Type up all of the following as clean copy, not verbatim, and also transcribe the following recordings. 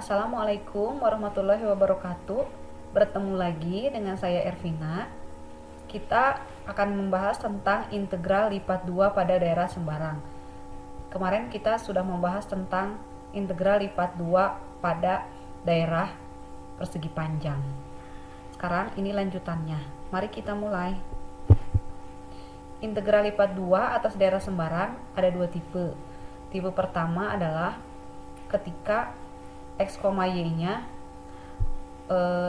Assalamualaikum warahmatullahi wabarakatuh. Bertemu lagi dengan saya Ervina. Kita akan membahas tentang integral lipat 2 pada daerah sembarang. Kemarin kita sudah membahas tentang integral lipat 2 pada daerah persegi panjang. Sekarang ini lanjutannya. Mari kita mulai. Integral lipat 2 atas daerah sembarang ada dua tipe. Tipe pertama adalah ketika x, y-nya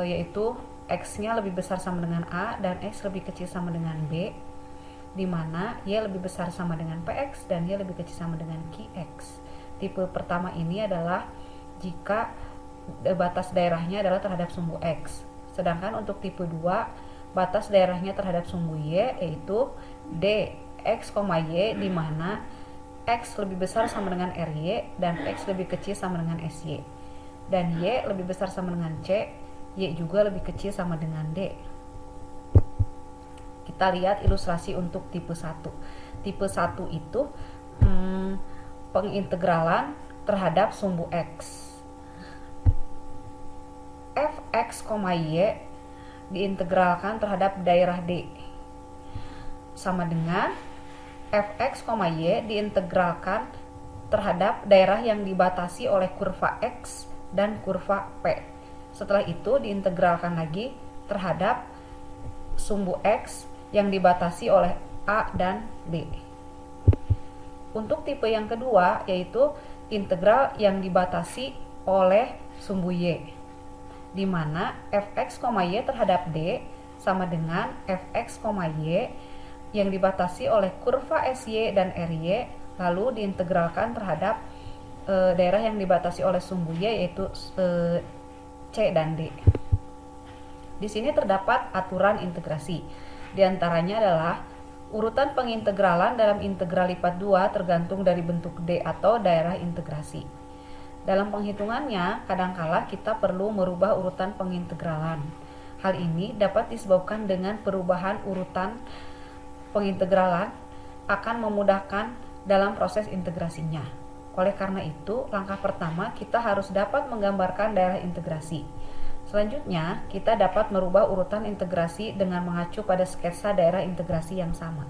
yaitu x-nya lebih besar sama dengan A dan x lebih kecil sama dengan B, di mana y lebih besar sama dengan px dan y lebih kecil sama dengan qx. Tipe pertama ini adalah jika batas daerahnya adalah terhadap sumbu x. Sedangkan untuk tipe 2, batas daerahnya terhadap sumbu y yaitu dx, y, di mana x lebih besar sama dengan ry dan x lebih kecil sama dengan sy. Dan y lebih besar sama dengan c, y juga lebih kecil sama dengan d. Kita lihat ilustrasi untuk tipe 1. Tipe 1 itu pengintegralan terhadap sumbu x. Fx, y diintegralkan terhadap daerah D sama dengan fx, y diintegralkan terhadap daerah yang dibatasi oleh kurva x dan kurva P. Setelah itu diintegralkan lagi terhadap sumbu x yang dibatasi oleh A dan B. Untuk tipe yang kedua yaitu integral yang dibatasi oleh sumbu y, di mana fx, y terhadap D sama dengan fx, y yang dibatasi oleh kurva sy dan ry, lalu diintegralkan terhadap daerah yang dibatasi oleh sumbu y yaitu c dan d. Di sini terdapat aturan integrasi. Di antaranya adalah urutan pengintegralan dalam integral lipat 2 tergantung dari bentuk d atau daerah integrasi. Dalam penghitungannya, kadangkala kita perlu merubah urutan pengintegralan. Hal ini dapat disebabkan dengan perubahan urutan pengintegralan akan memudahkan dalam proses integrasinya. Oleh karena itu, langkah pertama kita harus dapat menggambarkan daerah integrasi. Selanjutnya, kita dapat merubah urutan integrasi dengan mengacu pada sketsa daerah integrasi yang sama.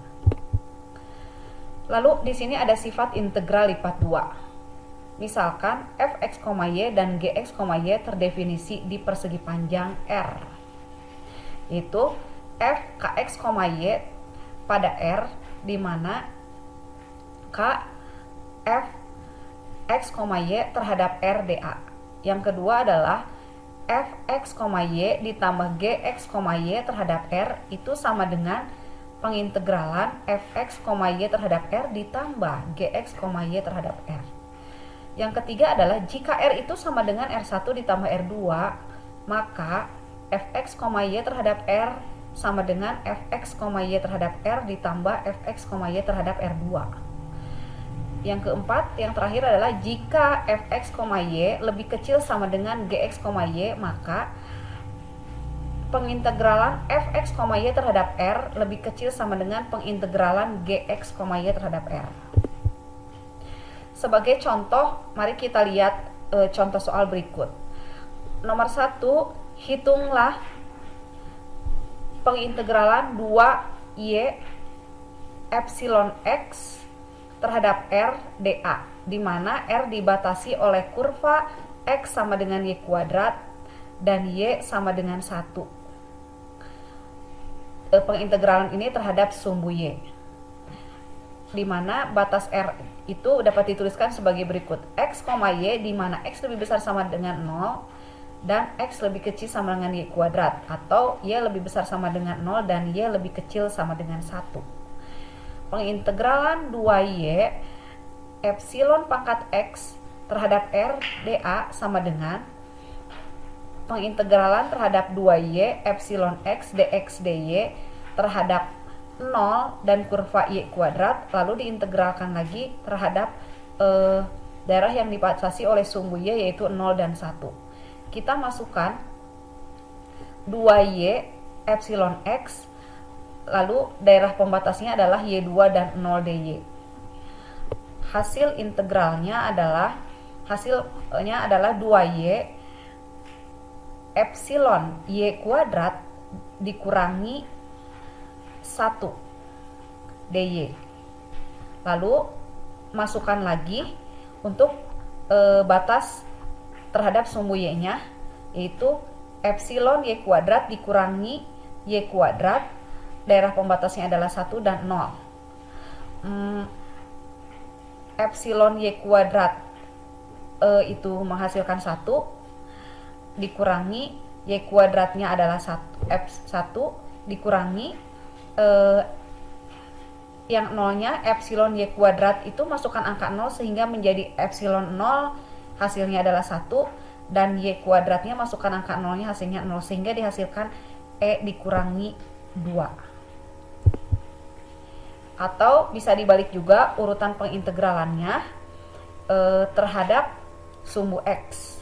Lalu di sini ada sifat integral lipat 2. Misalkan fx, y dan gx, y terdefinisi di persegi panjang R. Yaitu f kx, y pada R, di mana k f x, y terhadap R dA. Yang kedua adalah fx, y ditambah gx, y terhadap R itu sama dengan pengintegralan fx, y terhadap R ditambah gx, y terhadap R. Yang ketiga adalah jika R itu sama dengan R1 ditambah R2, maka fx, y terhadap R sama dengan fx, y terhadap R ditambah fx, y terhadap R2. Yang keempat, yang terakhir adalah jika fx, y lebih kecil sama dengan gx, y, maka pengintegralan fx, y terhadap R lebih kecil sama dengan pengintegralan gx, y terhadap R. Sebagai contoh, mari kita lihat contoh soal berikut. Nomor 1, hitunglah pengintegralan 2y epsilon x terhadap R dA, di mana R dibatasi oleh kurva x sama dengan y kuadrat dan y sama dengan 1. Pengintegralan ini terhadap sumbu y, di mana batas R itu dapat dituliskan sebagai berikut: x, y, di mana x lebih besar sama dengan 0 dan x lebih kecil sama dengan y kuadrat, atau y lebih besar sama dengan 0 dan y lebih kecil sama dengan 1. Pengintegralan 2y epsilon pangkat x terhadap R dA sama dengan pengintegralan terhadap 2y epsilon x dx dy terhadap 0 dan kurva y kuadrat, lalu diintegralkan lagi terhadap daerah yang dibatasi oleh sumbu y yaitu 0 dan 1. Kita masukkan 2y epsilon x, lalu daerah pembatasnya adalah y2 dan 0 dy. Hasil integralnya adalah hasilnya adalah 2Y epsilon Y kuadrat dikurangi 1 dy. Lalu masukkan lagi untuk batas terhadap sumbu Y nya, yaitu epsilon Y kuadrat dikurangi Y kuadrat, daerah pembatasnya adalah 1 dan 0. Epsilon Y kuadrat itu menghasilkan 1 dikurangi Y kuadratnya adalah 1 dikurangi yang nolnya epsilon Y kuadrat, itu masukkan angka 0 sehingga menjadi epsilon 0 hasilnya adalah 1, dan Y kuadratnya masukkan angka 0-nya hasilnya 0 sehingga dihasilkan E dikurangi 2. Atau bisa dibalik juga urutan pengintegralannya terhadap sumbu X,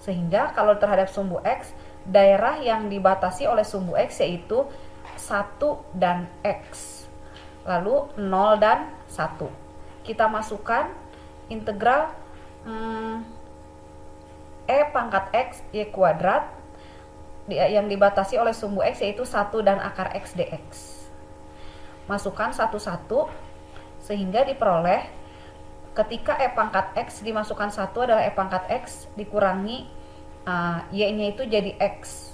sehingga kalau terhadap sumbu X, daerah yang dibatasi oleh sumbu X yaitu 1 dan X, lalu 0 dan 1. Kita masukkan integral E pangkat X Y kuadrat yang dibatasi oleh sumbu X yaitu 1 dan akar X dx. Masukkan satu-satu sehingga diperoleh ketika E pangkat X dimasukkan 1 adalah E pangkat X dikurangi Y nya itu jadi X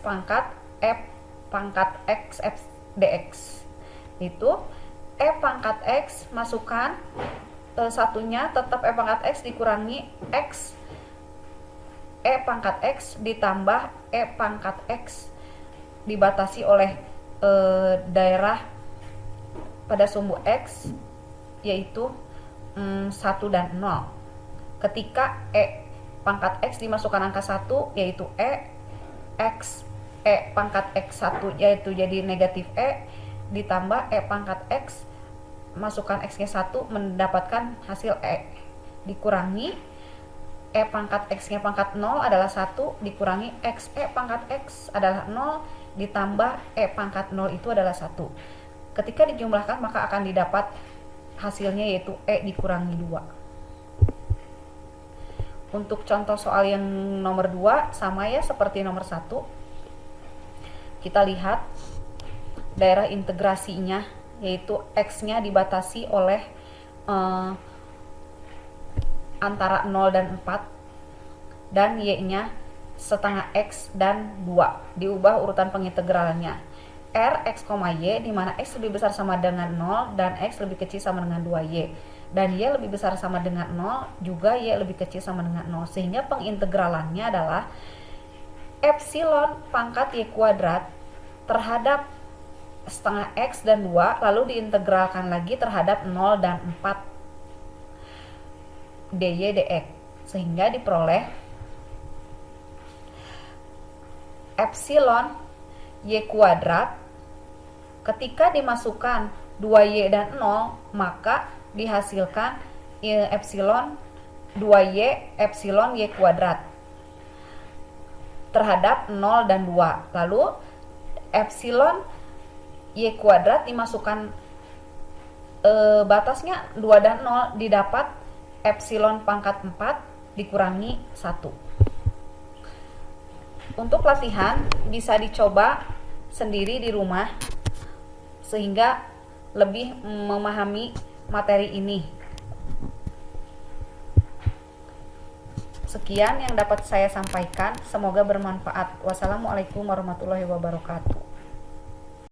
pangkat E pangkat X dx. Itu E pangkat X masukkan satunya tetap E pangkat X dikurangi X E pangkat X ditambah E pangkat X dibatasi oleh daerah pada sumbu X yaitu 1 dan 0. Ketika E pangkat X dimasukkan angka 1 yaitu E pangkat X1 yaitu jadi negatif E ditambah E pangkat X masukkan X nya 1 mendapatkan hasil E dikurangi E pangkat X nya pangkat 0 adalah 1 dikurangi X E pangkat X adalah 0 ditambah E pangkat 0 itu adalah 1. Ketika dijumlahkan maka akan didapat hasilnya yaitu E dikurangi 2. Untuk contoh soal yang nomor 2 sama ya seperti nomor 1. Kita lihat daerah integrasinya yaitu X nya dibatasi oleh antara 0 dan 4 dan Y nya setengah X dan 2. Diubah urutan pengintegralannya R X, Y di mana X lebih besar sama dengan 0 dan X lebih kecil sama dengan 2Y, dan Y lebih besar sama dengan 0 juga Y lebih kecil sama dengan 0, sehingga pengintegralannya adalah epsilon pangkat Y kuadrat terhadap setengah X dan 2 lalu diintegralkan lagi terhadap 0 dan 4 dy dx, sehingga diperoleh epsilon Y kuadrat ketika dimasukkan 2Y dan 0 maka dihasilkan epsilon 2Y epsilon Y kuadrat terhadap 0 dan 2. Lalu epsilon Y kuadrat dimasukkan batasnya 2 dan 0 didapat epsilon pangkat 4 dikurangi 1. Untuk latihan bisa dicoba sendiri di rumah sehingga lebih memahami materi ini. Sekian yang dapat saya sampaikan, semoga bermanfaat. Wassalamualaikum warahmatullahi wabarakatuh.